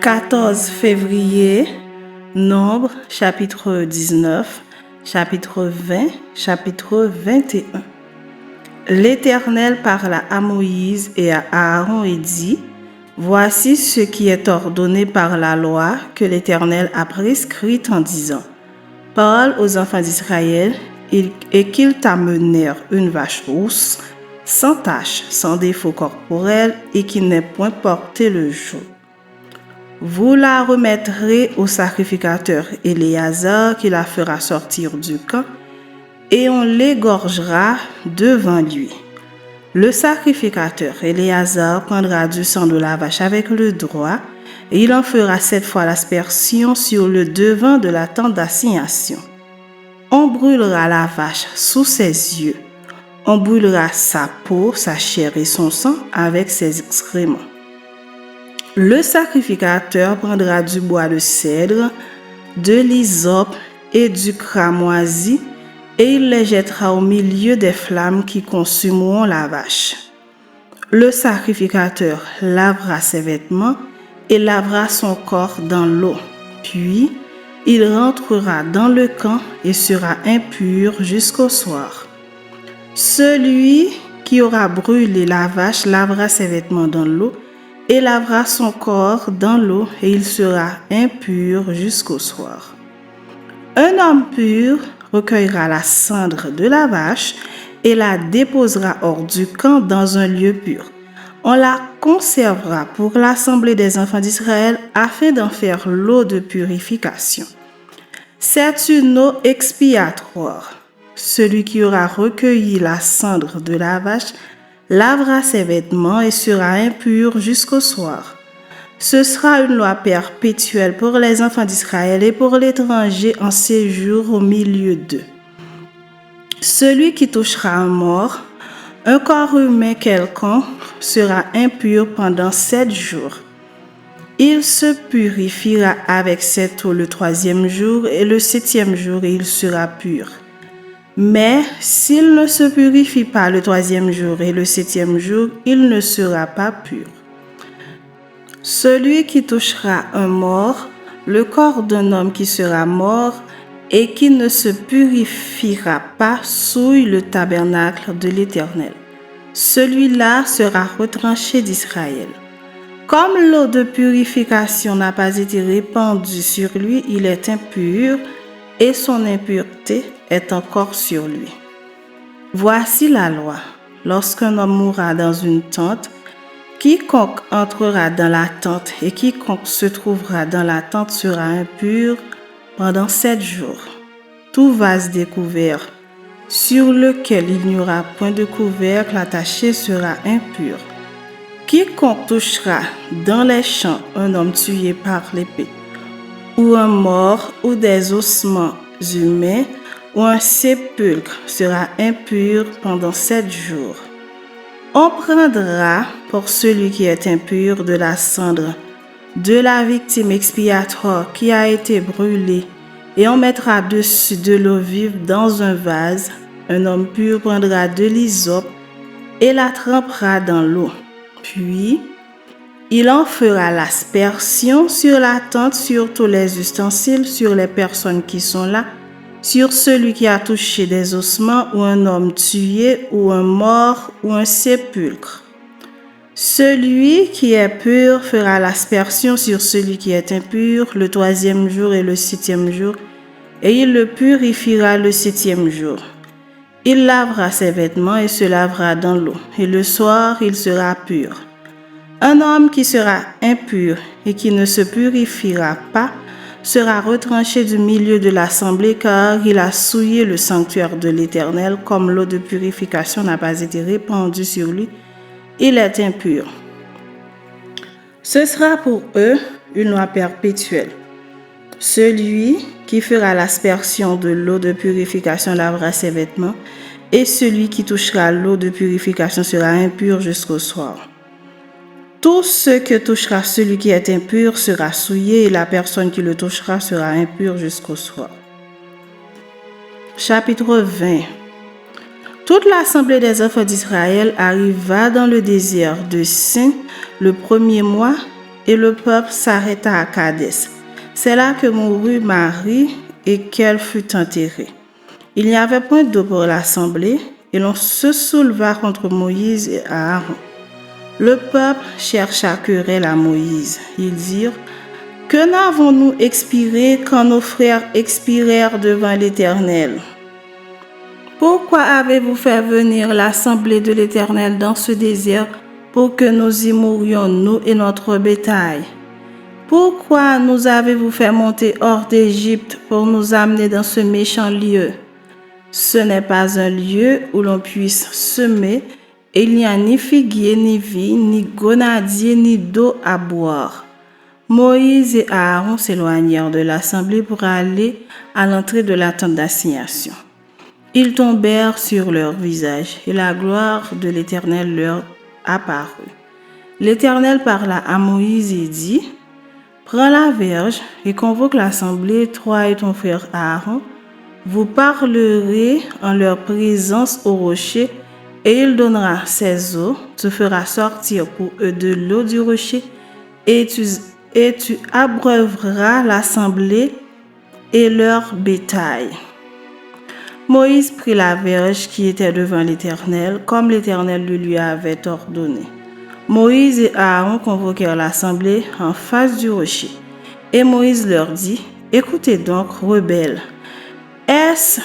14 février, Nombre, chapitre 19, chapitre 20, chapitre 21. L'Éternel parla à Moïse et à Aaron et dit: Voici ce qui est ordonné par la loi que l'Éternel a prescrite en disant: Parle aux enfants d'Israël et qu'ils t'amenèrent une vache rousse, sans tache, sans défaut corporel et qui n'ait point porté le joug. Vous la remettrez au sacrificateur Éléazar qui la fera sortir du camp, et on l'égorgera devant lui. Le sacrificateur Éléazar prendra du sang de la vache avec le droit, et il en fera 7 fois l'aspersion sur le devant de la tente d'assignation. On brûlera la vache sous ses yeux. On brûlera sa peau, sa chair et son sang avec ses excréments. Le sacrificateur prendra du bois de cèdre, de l'hysope et du cramoisi, et il les jettera au milieu des flammes qui consumeront la vache. Le sacrificateur lavera ses vêtements et lavera son corps dans l'eau. Puis, il rentrera dans le camp et sera impur jusqu'au soir. Celui qui aura brûlé la vache lavera ses vêtements dans l'eau et lavera son corps dans l'eau, et il sera impur jusqu'au soir. Un homme pur recueillera la cendre de la vache et la déposera hors du camp dans un lieu pur. On la conservera pour l'assemblée des enfants d'Israël afin d'en faire l'eau de purification. C'est une eau expiatoire. Celui qui aura recueilli la cendre de la vache lavera ses vêtements et sera impur jusqu'au soir. Ce sera une loi perpétuelle pour les enfants d'Israël et pour l'étranger en séjour au milieu d'eux. Celui qui touchera un mort, un corps humain quelconque, sera impur pendant 7 jours. Il se purifiera avec cette eau le 3e jour et le 7e jour il sera pur. Mais s'il ne se purifie pas le 3e jour et le 7e jour, il ne sera pas pur. Celui qui touchera un mort, le corps d'un homme qui sera mort et qui ne se purifiera pas, souille le tabernacle de l'Éternel. Celui-là sera retranché d'Israël. Comme l'eau de purification n'a pas été répandue sur lui, il est impur et son impureté est encore sur lui. Voici la loi. Lorsqu'un homme mourra dans une tente, quiconque entrera dans la tente et quiconque se trouvera dans la tente sera impur pendant 7 jours. Tout vase découvert sur lequel il n'y aura point de couvercle attaché sera impur. Quiconque touchera dans les champs un homme tué par l'épée, ou un mort, ou des ossements humains, ou un sépulcre sera impur pendant 7 jours. On prendra pour celui qui est impur de la cendre de la victime expiatoire qui a été brûlée, et on mettra dessus de l'eau vive dans un vase. Un homme pur prendra de l'hysope et la trempera dans l'eau. Puis, il en fera l'aspersion sur la tente, sur tous les ustensiles, sur les personnes qui sont là, sur celui qui a touché des ossements, ou un homme tué, ou un mort, ou un sépulcre. Celui qui est pur fera l'aspersion sur celui qui est impur le 3e jour et le 7e jour, et il le purifiera le 7e jour. Il lavera ses vêtements et se lavera dans l'eau, et le soir il sera pur. Un homme qui sera impur et qui ne se purifiera pas sera retranché du milieu de l'assemblée, car il a souillé le sanctuaire de l'Éternel. Comme l'eau de purification n'a pas été répandue sur lui, il est impur. Ce sera pour eux une loi perpétuelle. Celui qui fera l'aspersion de l'eau de purification lavera ses vêtements, et celui qui touchera l'eau de purification sera impur jusqu'au soir. Tout ce que touchera celui qui est impur sera souillé, et la personne qui le touchera sera impure jusqu'au soir. Chapitre 20. Toute l'assemblée des enfants d'Israël arriva dans le désert de Sin le 1er mois, et le peuple s'arrêta à Kadès. C'est là que mourut Marie et qu'elle fut enterrée. Il n'y avait point d'eau pour l'assemblée, et l'on se souleva contre Moïse et Aaron. Le peuple chercha querelle à Moïse. Ils dirent: que n'avons-nous expiré quand nos frères expirèrent devant l'Éternel? Pourquoi avez-vous fait venir l'assemblée de l'Éternel dans ce désert pour que nous y mourions, nous et notre bétail? Pourquoi nous avez-vous fait monter hors d'Égypte pour nous amener dans ce méchant lieu? Ce n'est pas un lieu où l'on puisse semer, et il n'y a ni figuier, ni vigne, ni grenadier, ni d'eau à boire. Moïse et Aaron s'éloignèrent de l'assemblée pour aller à l'entrée de la tente d'assignation. Ils tombèrent sur leur visage, et la gloire de l'Éternel leur apparut. L'Éternel parla à Moïse et dit: prends la verge et convoque l'assemblée, toi et ton frère Aaron. Vous parlerez en leur présence au rocher, et il donnera ses eaux, tu feras sortir pour eux de l'eau du rocher, et tu abreuveras l'assemblée et leur bétail. Moïse prit la verge qui était devant l'Éternel, comme l'Éternel le lui avait ordonné. Moïse et Aaron convoquèrent l'assemblée en face du rocher. Et Moïse leur dit: écoutez donc, rebelles, est-ce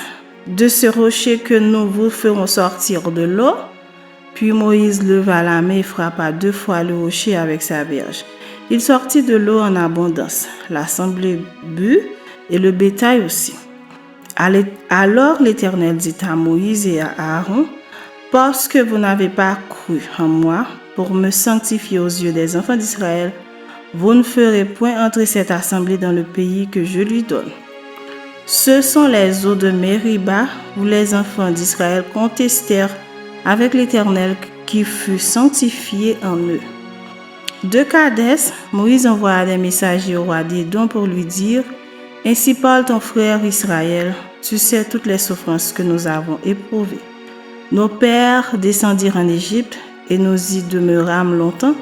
de ce rocher que nous vous ferons sortir de l'eau? Puis Moïse leva la main et frappa 2 fois le rocher avec sa verge. Il sortit de l'eau en abondance. L'assemblée but et le bétail aussi. Alors l'Éternel dit à Moïse et à Aaron: parce que vous n'avez pas cru en moi pour me sanctifier aux yeux des enfants d'Israël, vous ne ferez point entrer cette assemblée dans le pays que je lui donne. Ce sont les eaux de Mériba où les enfants d'Israël contestèrent avec l'Éternel qui fut sanctifié en eux. De Kadès, Moïse envoya des messagers au roi d'Édom pour lui dire: ainsi parle ton frère Israël, tu sais toutes les souffrances que nous avons éprouvées. Nos pères descendirent en Égypte et nous y demeurâmes longtemps,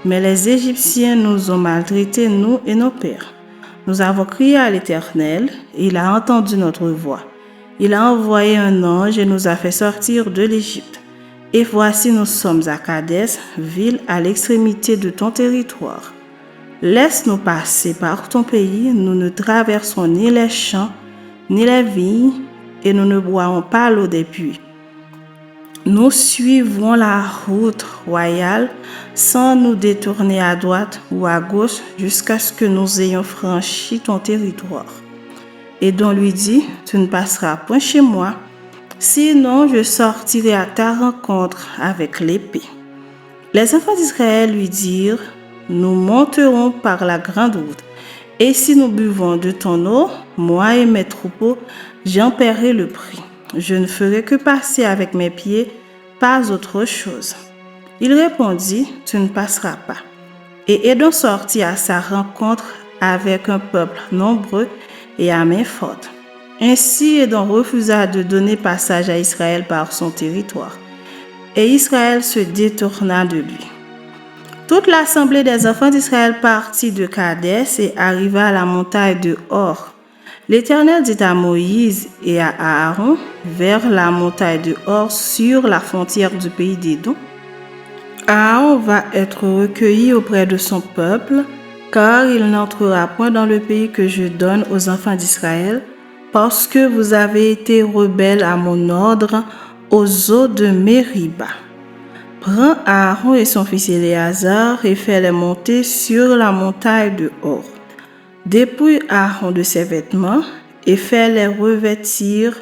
mais les Égyptiens nous ont maltraités, nous et nos pères. Nous avons crié à l'Éternel et il a entendu notre voix. Il a envoyé un ange et nous a fait sortir de l'Égypte. Et voici nous sommes à Kadès, ville à l'extrémité de ton territoire. Laisse-nous passer par ton pays, nous ne traversons ni les champs, ni les vignes, et nous ne boirons pas l'eau des puits. Nous suivrons la route royale sans nous détourner à droite ou à gauche jusqu'à ce que nous ayons franchi ton territoire. Édom lui dit: tu ne passeras point chez moi, sinon je sortirai à ta rencontre avec l'épée. Les enfants d'Israël lui dirent: nous monterons par la grande route, et si nous buvons de ton eau, moi et mes troupeaux, j'en paierai le prix. Je ne ferai que passer avec mes pieds, pas autre chose. Il répondit: tu ne passeras pas. Et Édom sortit à sa rencontre avec un peuple nombreux et à main forte. Ainsi Édom refusa de donner passage à Israël par son territoire, et Israël se détourna de lui. Toute l'assemblée des enfants d'Israël partit de Kadès et arriva à la montagne de Hor. L'Éternel dit à Moïse et à Aaron vers la montagne de Hor sur la frontière du pays d'Édom: Aaron va être recueilli auprès de son peuple, car il n'entrera point dans le pays que je donne aux enfants d'Israël, parce que vous avez été rebelles à mon ordre aux eaux de Mériba. Prends Aaron et son fils Éléazar et fais-les monter sur la montagne de Hor. Dépouille Aaron de ses vêtements et fais-les revêtir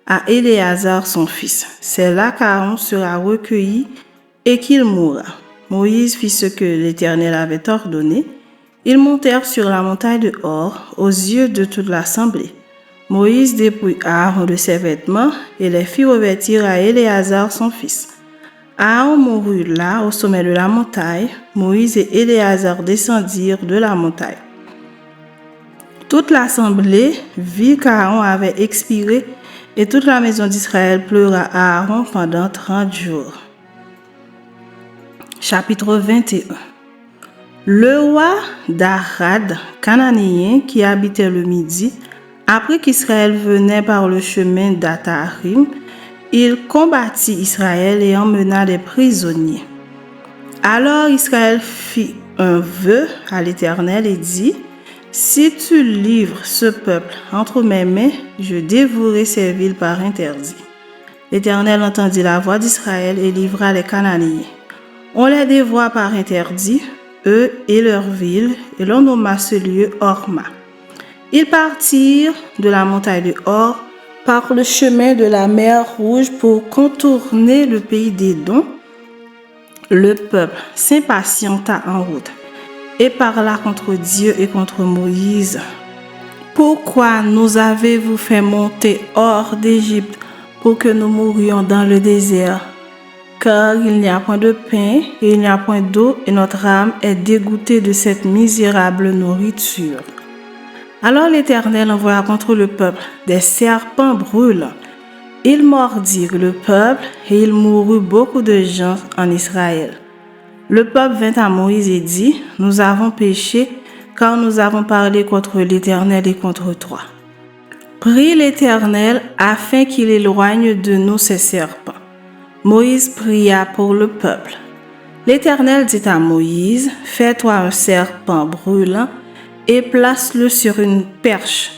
à Éléazar son fils. C'est là qu'Aaron sera recueilli et qu'il mourra. Moïse fit ce que l'Éternel avait ordonné. Ils montèrent sur la montagne de Hor aux yeux de toute l'assemblée. Moïse dépouille Aaron de ses vêtements et les fit revêtir à Éléazar son fils. Aaron mourut là au sommet de la montagne. Moïse et Éléazar descendirent de la montagne. Toute l'assemblée vit qu'Aaron avait expiré et toute la maison d'Israël pleura Aaron pendant 30 jours. Chapitre 21. Le roi d'Arad, cananéen, qui habitait le Midi, après qu'Israël venait par le chemin d'Atarim, il combattit Israël et emmena des prisonniers. Alors Israël fit un vœu à l'Éternel et dit, « Si tu livres ce peuple entre mes mains, je dévorerai ces villes par interdit. » L'Éternel entendit la voix d'Israël et livra les Cananéens. On les dévora par interdit, eux et leurs villes, et l'on nomma ce lieu Horma. Ils partirent de la montagne de Hor par le chemin de la mer Rouge pour contourner le pays d'Édom. Le peuple s'impatienta en route et parla contre Dieu et contre Moïse. « Pourquoi nous avez-vous fait monter hors d'Égypte pour que nous mourions dans le désert? Car il n'y a point de pain et il n'y a point d'eau et notre âme est dégoûtée de cette misérable nourriture. » Alors l'Éternel envoya contre le peuple des serpents brûlants. Ils mordirent le peuple et il mourut beaucoup de gens en Israël. Le peuple vint à Moïse et dit, « Nous avons péché car nous avons parlé contre l'Éternel et contre toi. » Prie l'Éternel afin qu'il éloigne de nous ces serpents. Moïse pria pour le peuple. L'Éternel dit à Moïse, « Fais-toi un serpent brûlant et place-le sur une perche.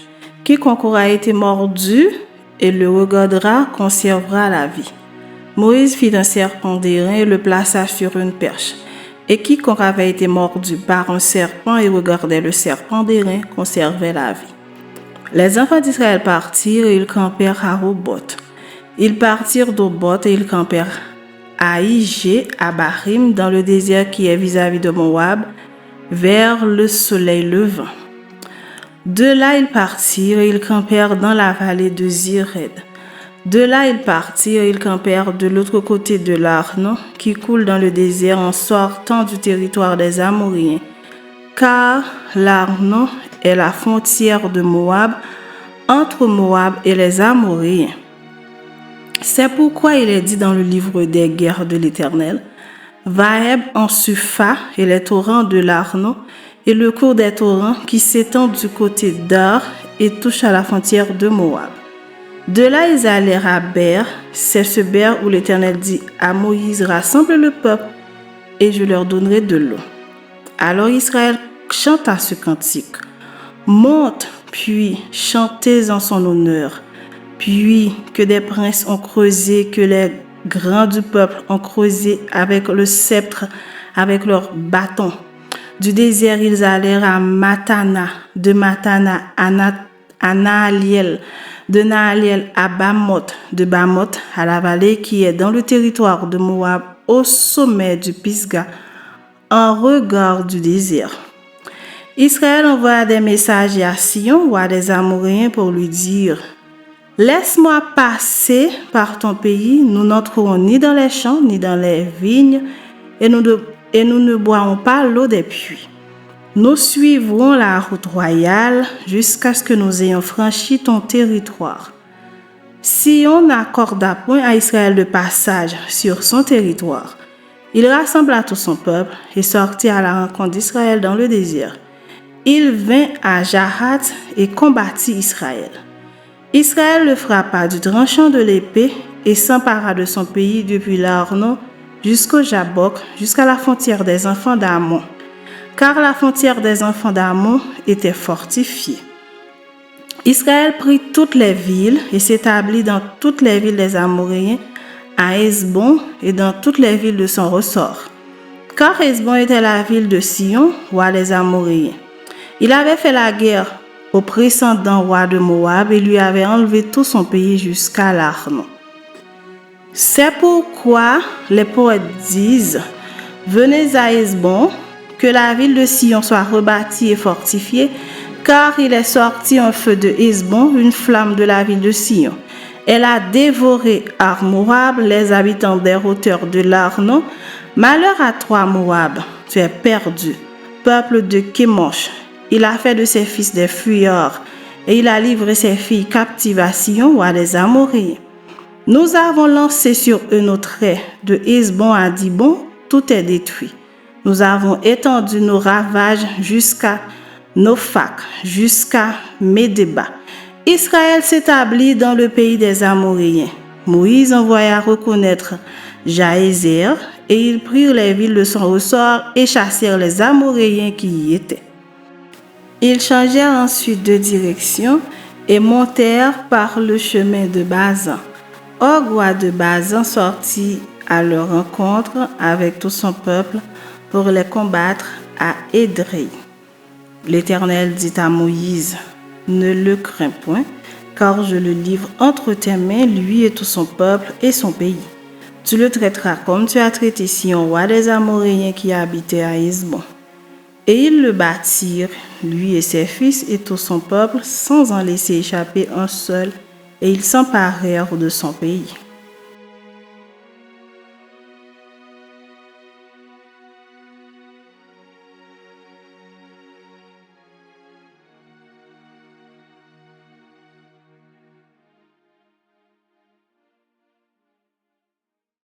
Quiconque aura été mordu et le regardera conservera la vie. » Moïse fit un serpent d'airain et le plaça sur une perche. Et quiconque avait été mordu par un serpent et regardait le serpent d'airain conservait la vie. Les enfants d'Israël partirent et ils campèrent à Oboth. Ils partirent d'Oboth et ils campèrent à Ijé, à Barim, dans le désert qui est vis-à-vis de Moab, vers le soleil levant. De là, ils partirent et ils campèrent dans la vallée de Zired. De là, ils partirent et ils campèrent de l'autre côté de l'Arnon, qui coule dans le désert en sortant du territoire des Amoréens, car l'Arnon est la frontière de Moab, entre Moab et les Amoréens. C'est pourquoi il est dit dans le livre des guerres de l'Éternel, Vaeb en Supha et les torrents de l'Arnon, et le cours des torrents qui s'étend du côté d'Ar et touche à la frontière de Moab. De là, ils allèrent à Ber, c'est ce Ber où l'Éternel dit à Moïse, « Rassemble le peuple, et je leur donnerai de l'eau. » Alors Israël chanta ce cantique, « Monte, puis chantez en son honneur, puis que des princes ont creusé, que les grands du peuple ont creusé avec le sceptre, avec leurs bâtons. Du désert, ils allèrent à Matana, de Matana à Naaliel, de Naaliel à Bamoth, de Bamoth à la vallée qui est dans le territoire de Moab, au sommet du Pisga, en regard du désert. » Israël envoya des messagers à Sion, roi des Amoréens, pour lui dire, « Laisse-moi passer par ton pays, nous n'entrerons ni dans les champs, ni dans les vignes, et nous ne boirons pas l'eau des puits. Nous suivrons la route royale jusqu'à ce que nous ayons franchi ton territoire. » Sion n'accorda point à Israël de passage sur son territoire. Il rassembla tout son peuple et sortit à la rencontre d'Israël dans le désert. Il vint à Jahat et combattit Israël. Israël le frappa du tranchant de l'épée et s'empara de son pays depuis l'Arnon jusqu'au Jabok, jusqu'à la frontière des enfants d'Ammon, car la frontière des enfants d'Ammon était fortifiée. Israël prit toutes les villes et s'établit dans toutes les villes des Amoréens, à Hesbon et dans toutes les villes de son ressort. Car Hesbon était la ville de Sion, roi des Amoréens. Il avait fait la guerre au précédent roi de Moab et lui avait enlevé tout son pays jusqu'à l'Arnon. C'est pourquoi les poètes disent, « Venez à Hesbon, que la ville de Sion soit rebâtie et fortifiée, car il est sorti un feu de Hesbon, une flamme de la ville de Sion. Elle a dévoré Ar Moab, les habitants des hauteurs de l'Arnon. Malheur à toi, Moab, tu es perdu, peuple de Kémosh. Il a fait de ses fils des fuyards, et il a livré ses filles captives à Sion, roi des Amoréens. Nous avons lancé sur eux nos traits, de Hesbon à Dibon, tout est détruit. Nous avons étendu nos ravages jusqu'à Nophak, jusqu'à Médéba. Israël s'établit dans le pays des Amoréens. Moïse envoya reconnaître Jaézer et ils prirent les villes de son ressort et chassèrent les Amoréens qui y étaient. Ils changèrent ensuite de direction et montèrent par le chemin de Bazan. Og, roi de Bazan, sortit à leur rencontre avec tout son peuple pour les combattre à Édrei. L'Éternel dit à Moïse, « Ne le crains point, car je le livre entre tes mains, lui et tout son peuple et son pays. Tu le traiteras comme tu as traité Sihon, roi des Amoréens qui habitait à Hesbon. » Et ils le battirent, lui et ses fils et tout son peuple, sans en laisser échapper un seul, et ils s'emparèrent de son pays.